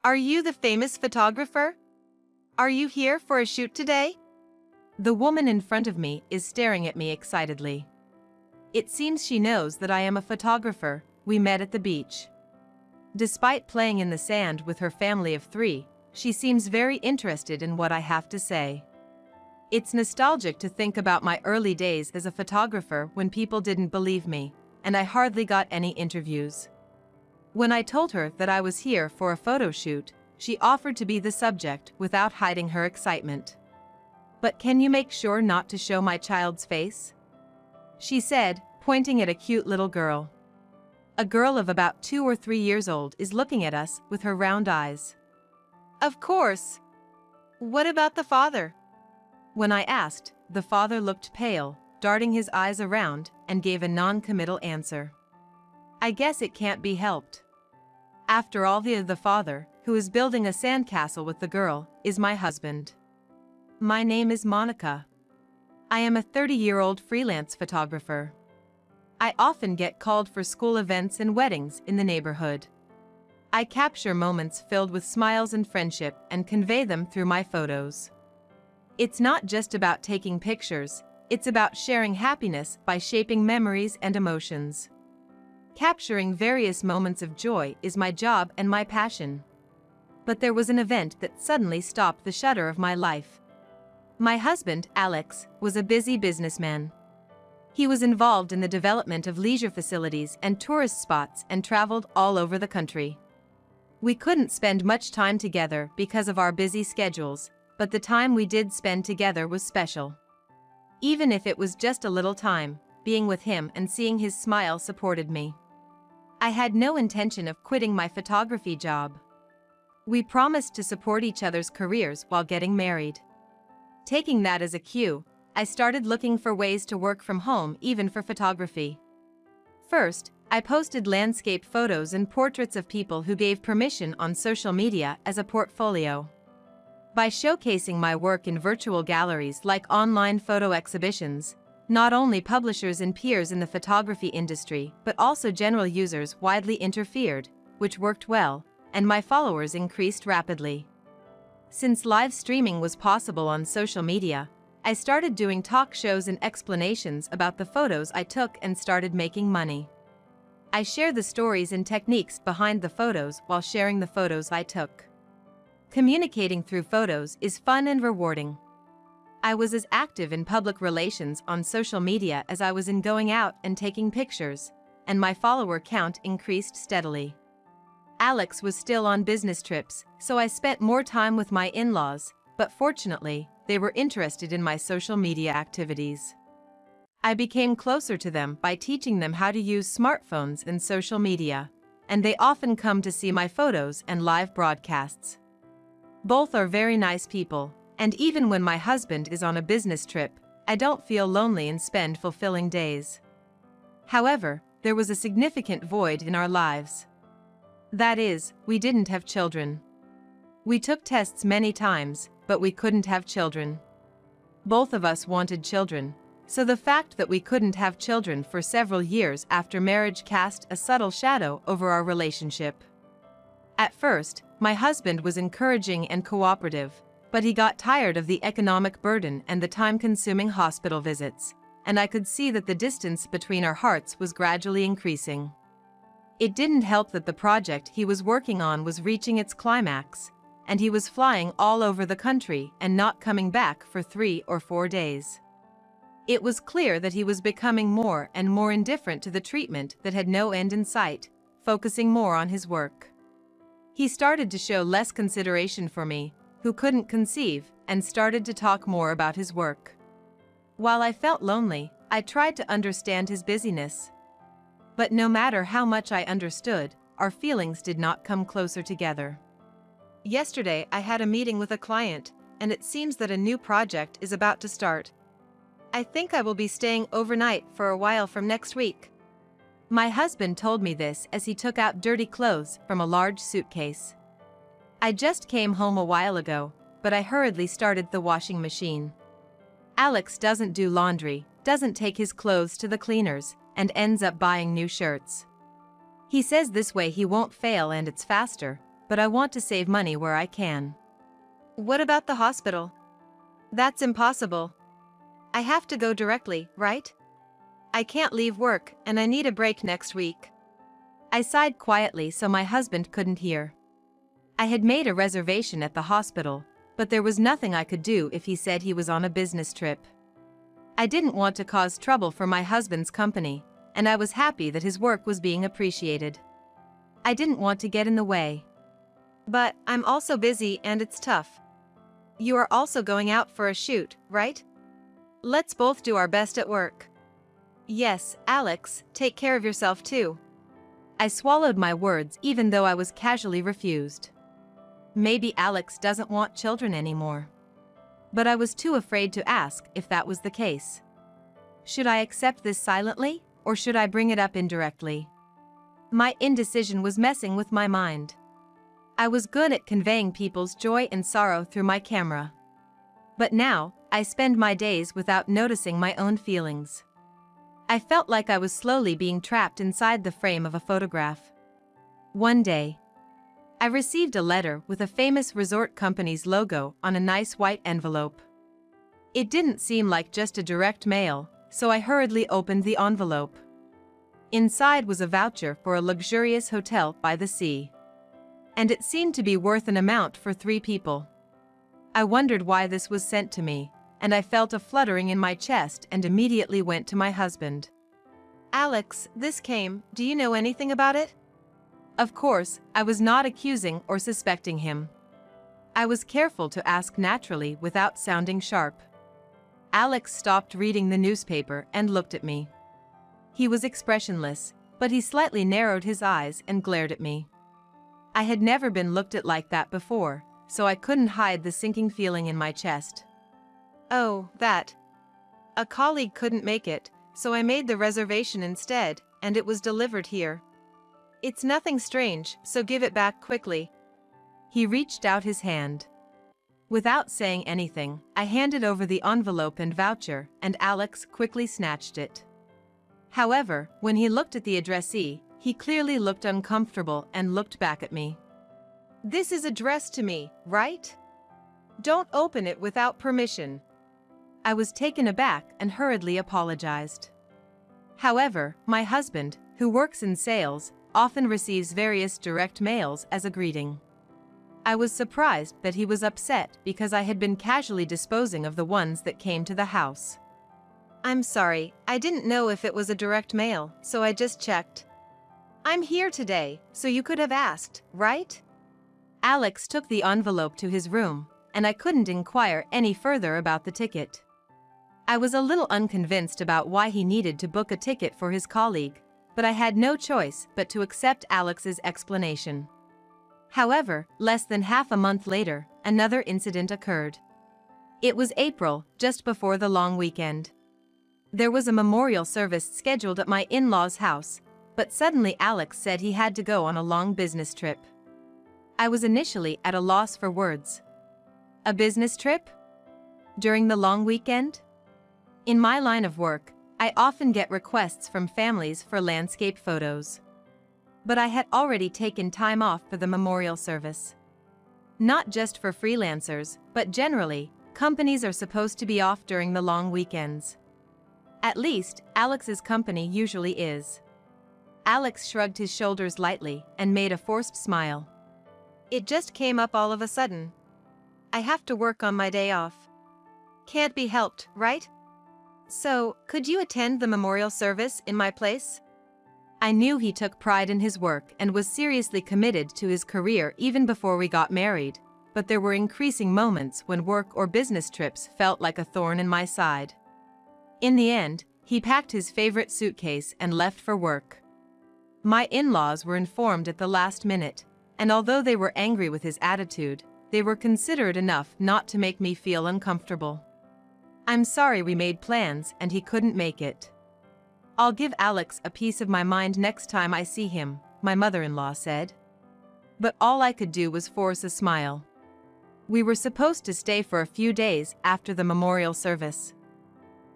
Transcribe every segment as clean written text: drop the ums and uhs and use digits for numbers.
Are you the famous photographer? Are you here for a shoot today? The woman in front of me is staring at me excitedly. It seems she knows that I am a photographer. We met at the beach. Despite playing in the sand with her family of 3, she seems very interested in what I have to say. It's nostalgic to think about my early days as a photographer when people didn't believe me, and I hardly got any interviews. When I told her that I was here for a photo shoot, she offered to be the subject without hiding her excitement. "But can you make sure not to show my child's face?" she said, pointing at a cute little girl. A girl of about 2 or 3 years old is looking at us with her round eyes. "Of course. What about the father?" When I asked, the father looked pale, darting his eyes around, and gave a non-committal answer. I guess it can't be helped. After all, the father, who is building a sandcastle with the girl, is my husband. My name is Monica. I am a 30-year-old freelance photographer. I often get called for school events and weddings in the neighborhood. I capture moments filled with smiles and friendship and convey them through my photos. It's not just about taking pictures, it's about sharing happiness by shaping memories and emotions. Capturing various moments of joy is my job and my passion. But there was an event that suddenly stopped the shudder of my life. My husband, Alex, was a busy businessman. He was involved in the development of leisure facilities and tourist spots and traveled all over the country. We couldn't spend much time together because of our busy schedules, but the time we did spend together was special. Even if it was just a little time, being with him and seeing his smile supported me. I had no intention of quitting my photography job. We promised to support each other's careers while getting married. Taking that as a cue, I started looking for ways to work from home even for photography. First, I posted landscape photos and portraits of people who gave permission on social media as a portfolio. By showcasing my work in virtual galleries like online photo exhibitions, not only publishers and peers in the photography industry but also general users widely interfered, which worked well, and my followers increased rapidly. Since live streaming was possible on social media, I started doing talk shows and explanations about the photos I took and started making money. I share the stories and techniques behind the photos while sharing the photos I took. Communicating through photos is fun and rewarding. I was as active in public relations on social media as I was in going out and taking pictures, and my follower count increased steadily. Alex was still on business trips, so I spent more time with my in-laws, but fortunately, they were interested in my social media activities. I became closer to them by teaching them how to use smartphones and social media, and they often come to see my photos and live broadcasts. Both are very nice people, and even when my husband is on a business trip, I don't feel lonely and spend fulfilling days. However, there was a significant void in our lives. That is, we didn't have children. We took tests many times, but we couldn't have children. Both of us wanted children, so the fact that we couldn't have children for several years after marriage cast a subtle shadow over our relationship. At first, my husband was encouraging and cooperative, but he got tired of the economic burden and the time-consuming hospital visits, and I could see that the distance between our hearts was gradually increasing. It didn't help that the project he was working on was reaching its climax, and he was flying all over the country and not coming back for 3 or 4 days. It was clear that he was becoming more and more indifferent to the treatment that had no end in sight, focusing more on his work. He started to show less consideration for me, who couldn't conceive, and started to talk more about his work. While I felt lonely, I tried to understand his busyness. But no matter how much I understood, our feelings did not come closer together. Yesterday I had a meeting with a client, and it seems that a new project is about to start. I think I will be staying overnight for a while from next week. My husband told me this as he took out dirty clothes from a large suitcase. I just came home a while ago, but I hurriedly started the washing machine. Alex doesn't do laundry, doesn't take his clothes to the cleaners, and ends up buying new shirts. He says this way he won't fail and it's faster, but I want to save money where I can. What about the hospital? That's impossible. I have to go directly, right? I can't leave work, and I need a break next week. I sighed quietly so my husband couldn't hear. I had made a reservation at the hospital, but there was nothing I could do if he said he was on a business trip. I didn't want to cause trouble for my husband's company, and I was happy that his work was being appreciated. I didn't want to get in the way. But I'm also busy and it's tough. You are also going out for a shoot, right? Let's both do our best at work. Yes, Alex, take care of yourself too. I swallowed my words even though I was casually refused. Maybe Alex doesn't want children anymore. But I was too afraid to ask if that was the case. Should I accept this silently, or should I bring it up indirectly? My indecision was messing with my mind. I was good at conveying people's joy and sorrow through my camera. But now, I spend my days without noticing my own feelings. I felt like I was slowly being trapped inside the frame of a photograph. One day, I received a letter with a famous resort company's logo on a nice white envelope. It didn't seem like just a direct mail, so I hurriedly opened the envelope. Inside was a voucher for a luxurious hotel by the sea. And it seemed to be worth an amount for 3 people. I wondered why this was sent to me, and I felt a fluttering in my chest and immediately went to my husband. Alex, this came, do you know anything about it? Of course, I was not accusing or suspecting him. I was careful to ask naturally without sounding sharp. Alex stopped reading the newspaper and looked at me. He was expressionless, but he slightly narrowed his eyes and glared at me. I had never been looked at like that before, so I couldn't hide the sinking feeling in my chest. Oh, that. A colleague couldn't make it, so I made the reservation instead, and it was delivered here. It's nothing strange, so give it back quickly. He reached out his hand. Without saying anything, I handed over the envelope and voucher, and Alex quickly snatched it. However, when he looked at the addressee, he clearly looked uncomfortable and looked back at me. This is addressed to me, right? Don't open it without permission. I was taken aback and hurriedly apologized. However, my husband, who works in sales, often receives various direct mails as a greeting. I was surprised that he was upset because I had been casually disposing of the ones that came to the house. I'm sorry, I didn't know if it was a direct mail, so I just checked. I'm here today, so you could have asked, right? Alex took the envelope to his room, and I couldn't inquire any further about the ticket. I was a little unconvinced about why he needed to book a ticket for his colleague, but I had no choice but to accept Alex's explanation. However, less than half a month later, another incident occurred. It was April, just before the long weekend. There was a memorial service scheduled at my in-laws' house, but suddenly Alex said he had to go on a long business trip. I was initially at a loss for words. A business trip? During the long weekend? In my line of work, I often get requests from families for landscape photos. But I had already taken time off for the memorial service. Not just for freelancers, but generally, companies are supposed to be off during the long weekends. At least, Alex's company usually is. Alex shrugged his shoulders lightly and made a forced smile. It just came up all of a sudden. I have to work on my day off. Can't be helped, right? So, could you attend the memorial service in my place? I knew he took pride in his work and was seriously committed to his career even before we got married, but there were increasing moments when work or business trips felt like a thorn in my side. In the end, he packed his favorite suitcase and left for work. My in-laws were informed at the last minute, and although they were angry with his attitude, they were considerate enough not to make me feel uncomfortable. I'm sorry we made plans and he couldn't make it. I'll give Alex a piece of my mind next time I see him, my mother-in-law said. But all I could do was force a smile. We were supposed to stay for a few days after the memorial service.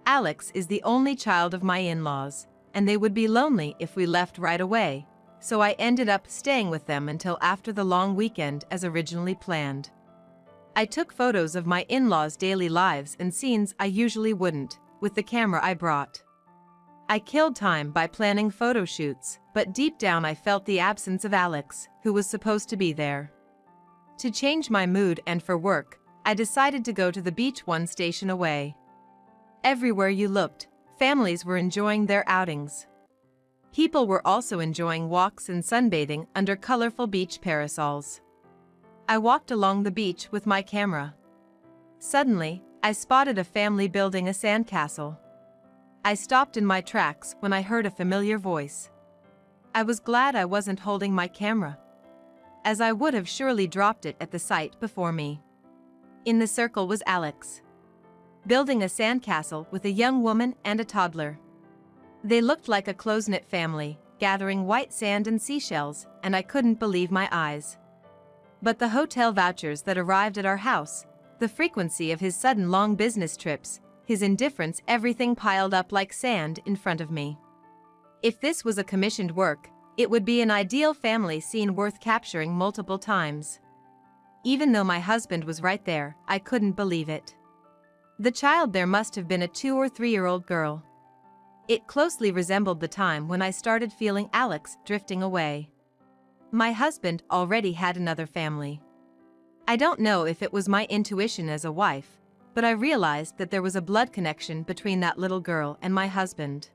Alex is the only child of my in-laws, and they would be lonely if we left right away, so I ended up staying with them until after the long weekend as originally planned. I took photos of my in-laws' daily lives and scenes I usually wouldn't, with the camera I brought. I killed time by planning photo shoots, but deep down I felt the absence of Alex, who was supposed to be there. To change my mood and for work, I decided to go to the beach one station away. Everywhere you looked, families were enjoying their outings. People were also enjoying walks and sunbathing under colorful beach parasols. I walked along the beach with my camera. Suddenly, I spotted a family building a sandcastle. I stopped in my tracks when I heard a familiar voice. I was glad I wasn't holding my camera, as I would have surely dropped it at the sight before me. In the circle was Alex, building a sandcastle with a young woman and a toddler. They looked like a close-knit family, gathering white sand and seashells, and I couldn't believe my eyes. But the hotel vouchers that arrived at our house, the frequency of his sudden long business trips, his indifference, everything piled up like sand in front of me. If this was a commissioned work, it would be an ideal family scene worth capturing multiple times. Even though my husband was right there, I couldn't believe it. The child there must have been a 2 or 3-year-old girl. It closely resembled the time when I started feeling Alex drifting away. My husband already had another family. I don't know if it was my intuition as a wife, but I realized that there was a blood connection between that little girl and my husband.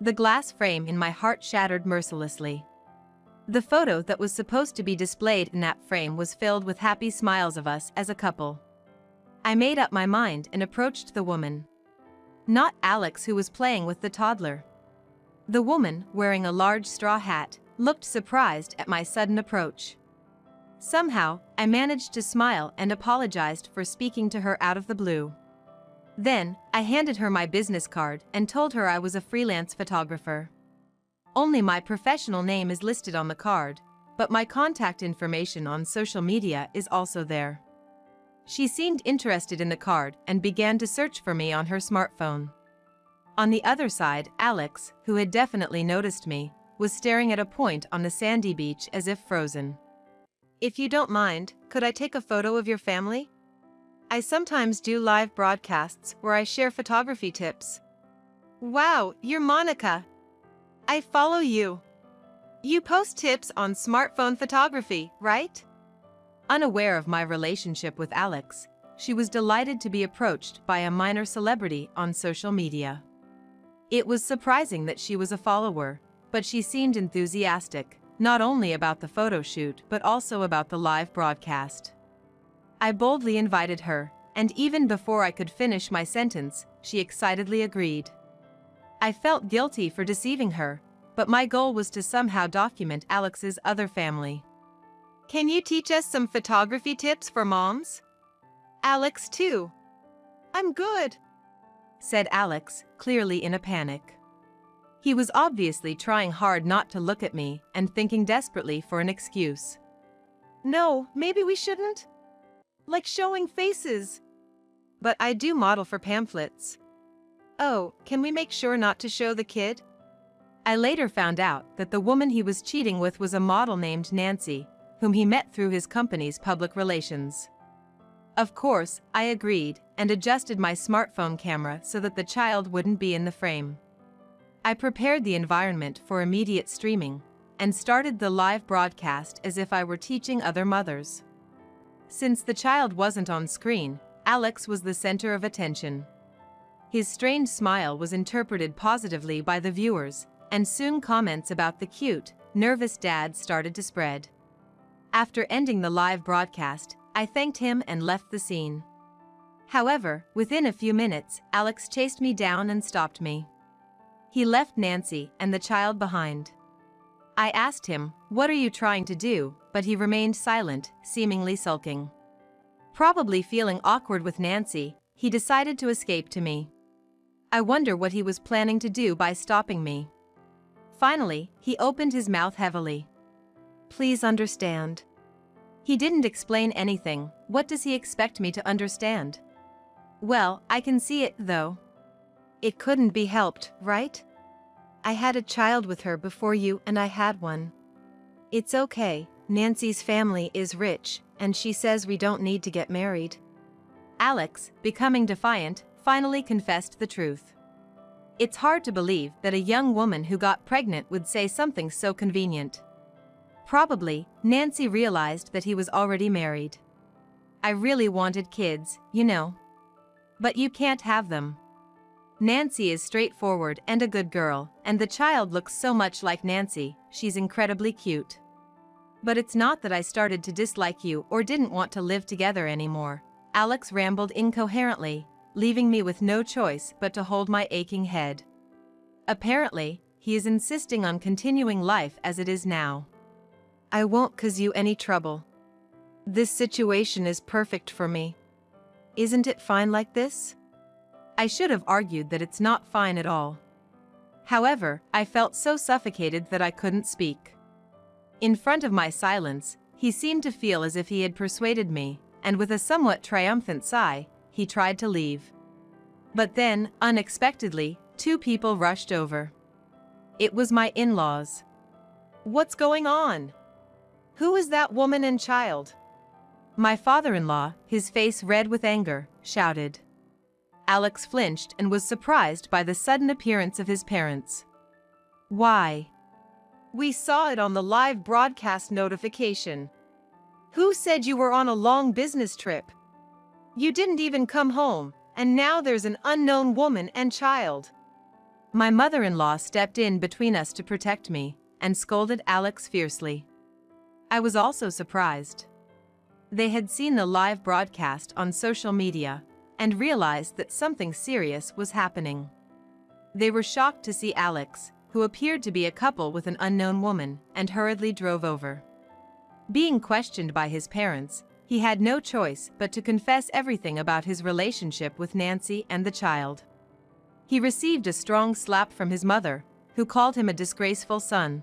The glass frame in my heart shattered mercilessly. The photo that was supposed to be displayed in that frame was filled with happy smiles of us as a couple. I made up my mind and approached the woman. Not Alex, who was playing with the toddler. The woman, wearing a large straw hat, looked surprised at my sudden approach. Somehow, I managed to smile and apologized for speaking to her out of the blue. Then, I handed her my business card and told her I was a freelance photographer. Only my professional name is listed on the card, but my contact information on social media is also there. She seemed interested in the card and began to search for me on her smartphone. On the other side, Alex, who had definitely noticed me, was staring at a point on the sandy beach as if frozen. "If you don't mind, could I take a photo of your family? I sometimes do live broadcasts where I share photography tips." "Wow, you're Monica. I follow you. You post tips on smartphone photography, right?" Unaware of my relationship with Alex, she was delighted to be approached by a minor celebrity on social media. It was surprising that she was a follower, but she seemed enthusiastic, not only about the photo shoot but also about the live broadcast. I boldly invited her, and even before I could finish my sentence, she excitedly agreed. I felt guilty for deceiving her, but my goal was to somehow document Alex's other family. "Can you teach us some photography tips for moms?" "Alex too." "I'm good," said Alex, clearly in a panic. He was obviously trying hard not to look at me and thinking desperately for an excuse. "No, maybe we shouldn't. Like showing faces." "But I do model for pamphlets." "Oh, can we make sure not to show the kid?" I later found out that the woman he was cheating with was a model named Nancy, whom he met through his company's public relations. Of course, I agreed and adjusted my smartphone camera so that the child wouldn't be in the frame. I prepared the environment for immediate streaming and started the live broadcast as if I were teaching other mothers. Since the child wasn't on screen, Alex was the center of attention. His strange smile was interpreted positively by the viewers, and soon comments about the cute, nervous dad started to spread. After ending the live broadcast, I thanked him and left the scene. However, within a few minutes, Alex chased me down and stopped me. He left Nancy and the child behind. I asked him, "What are you trying to do?" but he remained silent, seemingly sulking. Probably feeling awkward with Nancy, he decided to escape to me. I wonder what he was planning to do by stopping me. Finally, he opened his mouth heavily. "Please understand." He didn't explain anything. What does he expect me to understand? "Well, I can see it, though." "It couldn't be helped, right?" I had a child with her before you and I had one. It's okay, Nancy's family is rich, and she says we don't need to get married. Alex, becoming defiant, finally confessed the truth. It's hard to believe that a young woman who got pregnant would say something so convenient. Probably, Nancy realized that he was already married. I really wanted kids, you know. But you can't have them. Nancy is straightforward and a good girl, and the child looks so much like Nancy, she's incredibly cute. But it's not that I started to dislike you or didn't want to live together anymore. Alex rambled incoherently, leaving me with no choice but to hold my aching head. Apparently, he is insisting on continuing life as it is now. I won't cause you any trouble. This situation is perfect for me. Isn't it fine like this? I should have argued that it's not fine at all. However, I felt so suffocated that I couldn't speak. In front of my silence, he seemed to feel as if he had persuaded me, and with a somewhat triumphant sigh, he tried to leave. But then, unexpectedly, two people rushed over. It was my in-laws. What's going on? Who is that woman and child? My father-in-law, his face red with anger, shouted. Alex flinched and was surprised by the sudden appearance of his parents. Why? We saw it on the live broadcast notification. Who said you were on a long business trip? You didn't even come home, and now there's an unknown woman and child. My mother-in-law stepped in between us to protect me, and scolded Alex fiercely. I was also surprised. They had seen the live broadcast on social media, and realized that something serious was happening. They were shocked to see Alex, who appeared to be a couple with an unknown woman, and hurriedly drove over. Being questioned by his parents, he had no choice but to confess everything about his relationship with Nancy and the child. He received a strong slap from his mother, who called him a disgraceful son.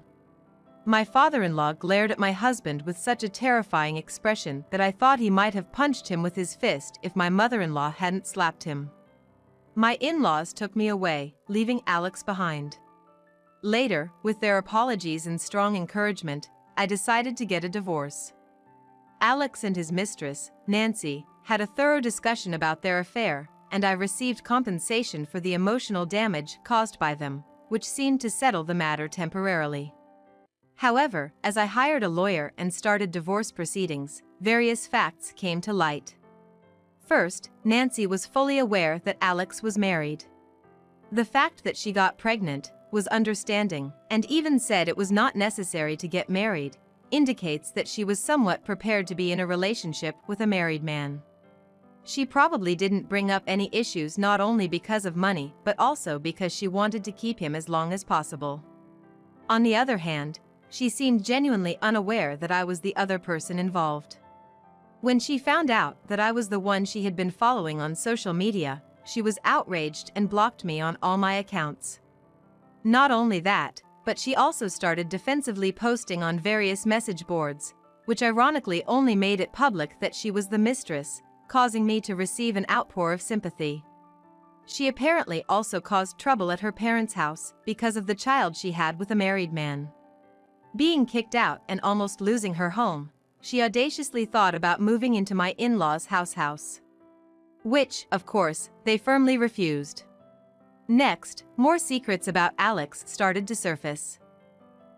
My father-in-law glared at my husband with such a terrifying expression that I thought he might have punched him with his fist if my mother-in-law hadn't slapped him. My in-laws took me away, leaving Alex behind. Later, with their apologies and strong encouragement, I decided to get a divorce. Alex and his mistress, Nancy, had a thorough discussion about their affair, and I received compensation for the emotional damage caused by them, which seemed to settle the matter temporarily. However, as I hired a lawyer and started divorce proceedings, various facts came to light. First, Nancy was fully aware that Alex was married. The fact that she got pregnant, was understanding, and even said it was not necessary to get married, indicates that she was somewhat prepared to be in a relationship with a married man. She probably didn't bring up any issues not only because of money but also because she wanted to keep him as long as possible. On the other hand, she seemed genuinely unaware that I was the other person involved. When she found out that I was the one she had been following on social media, she was outraged and blocked me on all my accounts. Not only that, but she also started defensively posting on various message boards, which ironically only made it public that she was the mistress, causing me to receive an outpour of sympathy. She apparently also caused trouble at her parents' house because of the child she had with a married man. Being kicked out and almost losing her home, she audaciously thought about moving into my in-laws' house. Which, of course, they firmly refused. Next, more secrets about Alex started to surface.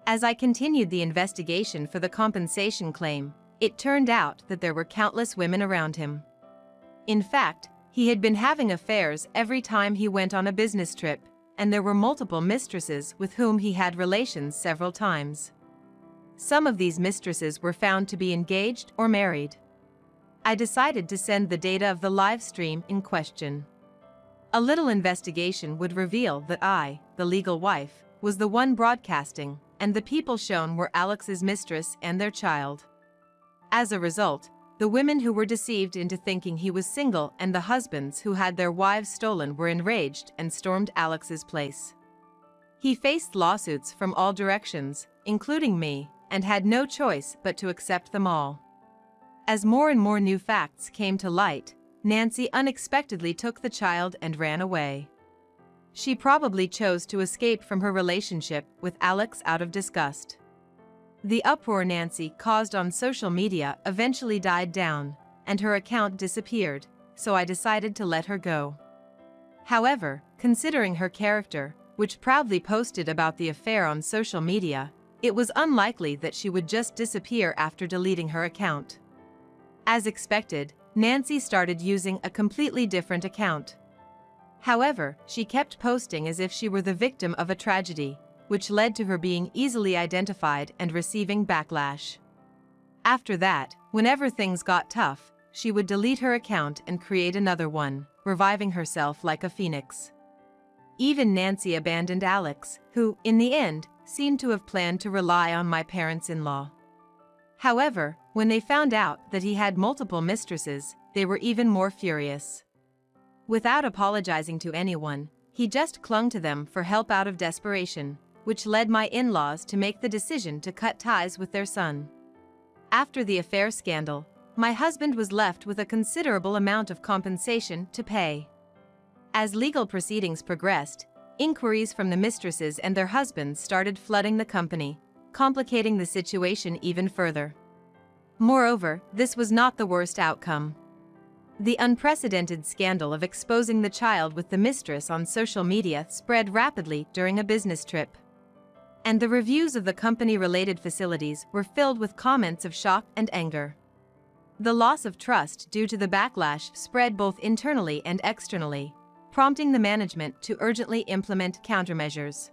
As I continued the investigation for the compensation claim, it turned out that there were countless women around him. In fact, he had been having affairs every time he went on a business trip, and there were multiple mistresses with whom he had relations several times. Some of these mistresses were found to be engaged or married. I decided to send the data of the live stream in question. A little investigation would reveal that I, the legal wife, was the one broadcasting, and the people shown were Alex's mistress and their child. As a result, the women who were deceived into thinking he was single and the husbands who had their wives stolen were enraged and stormed Alex's place. He faced lawsuits from all directions, including me, and had no choice but to accept them all. As more and more new facts came to light, Nancy unexpectedly took the child and ran away. She probably chose to escape from her relationship with Alex out of disgust. The uproar Nancy caused on social media eventually died down, and her account disappeared, so I decided to let her go. However, considering her character, which proudly posted about the affair on social media, it was unlikely that she would just disappear after deleting her account. As expected, Nancy started using a completely different account. However, she kept posting as if she were the victim of a tragedy, which led to her being easily identified and receiving backlash. After that, whenever things got tough, she would delete her account and create another one, reviving herself like a phoenix. Even Nancy abandoned Alex, who, in the end, seemed to have planned to rely on my parents-in-law. However, when they found out that he had multiple mistresses, they were even more furious. Without apologizing to anyone, he just clung to them for help out of desperation, which led my in-laws to make the decision to cut ties with their son. After the affair scandal, my husband was left with a considerable amount of compensation to pay. As legal proceedings progressed, inquiries from the mistresses and their husbands started flooding the company, complicating the situation even further. Moreover, this was not the worst outcome. The unprecedented scandal of exposing the child with the mistress on social media spread rapidly during a business trip. And the reviews of the company-related facilities were filled with comments of shock and anger. The loss of trust due to the backlash spread both internally and externally, prompting the management to urgently implement countermeasures.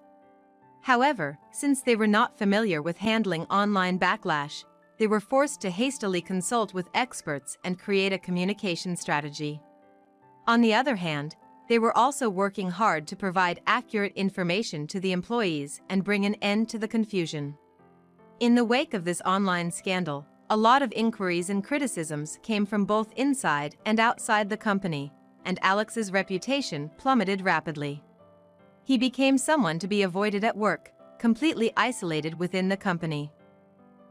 However, since they were not familiar with handling online backlash, they were forced to hastily consult with experts and create a communication strategy. On the other hand, they were also working hard to provide accurate information to the employees and bring an end to the confusion. In the wake of this online scandal, a lot of inquiries and criticisms came from both inside and outside the company, and Alex's reputation plummeted rapidly. He became someone to be avoided at work, completely isolated within the company.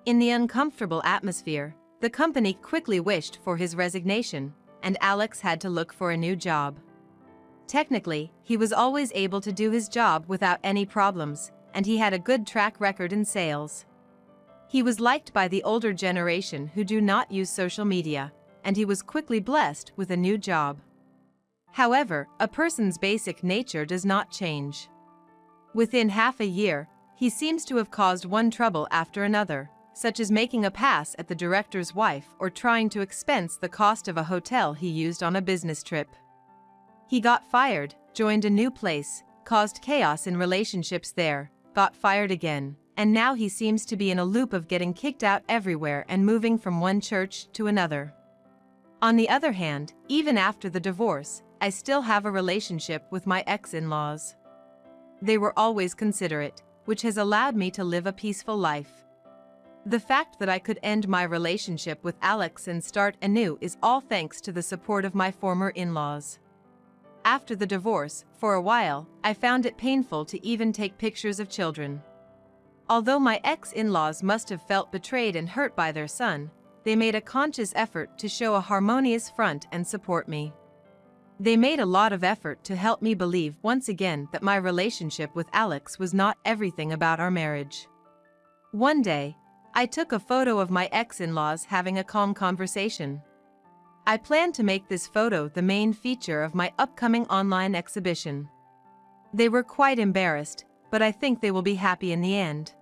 In the uncomfortable atmosphere, the company quickly wished for his resignation, and Alex had to look for a new job. Technically, he was always able to do his job without any problems, and he had a good track record in sales. He was liked by the older generation who do not use social media, and he was quickly blessed with a new job. However, a person's basic nature does not change. Within half a year, he seems to have caused one trouble after another, such as making a pass at the director's wife or trying to expense the cost of a hotel he used on a business trip. He got fired, joined a new place, caused chaos in relationships there, got fired again, and now he seems to be in a loop of getting kicked out everywhere and moving from one church to another. On the other hand, even after the divorce, I still have a relationship with my ex-in-laws. They were always considerate, which has allowed me to live a peaceful life. The fact that I could end my relationship with Alex and start anew is all thanks to the support of my former in-laws. After the divorce, for a while, I found it painful to even take pictures of children. Although my ex-in-laws must have felt betrayed and hurt by their son, they made a conscious effort to show a harmonious front and support me. They made a lot of effort to help me believe once again that my relationship with Alex was not everything about our marriage. One day, I took a photo of my ex-in-laws having a calm conversation. I plan to make this photo the main feature of my upcoming online exhibition. They were quite embarrassed, but I think they will be happy in the end.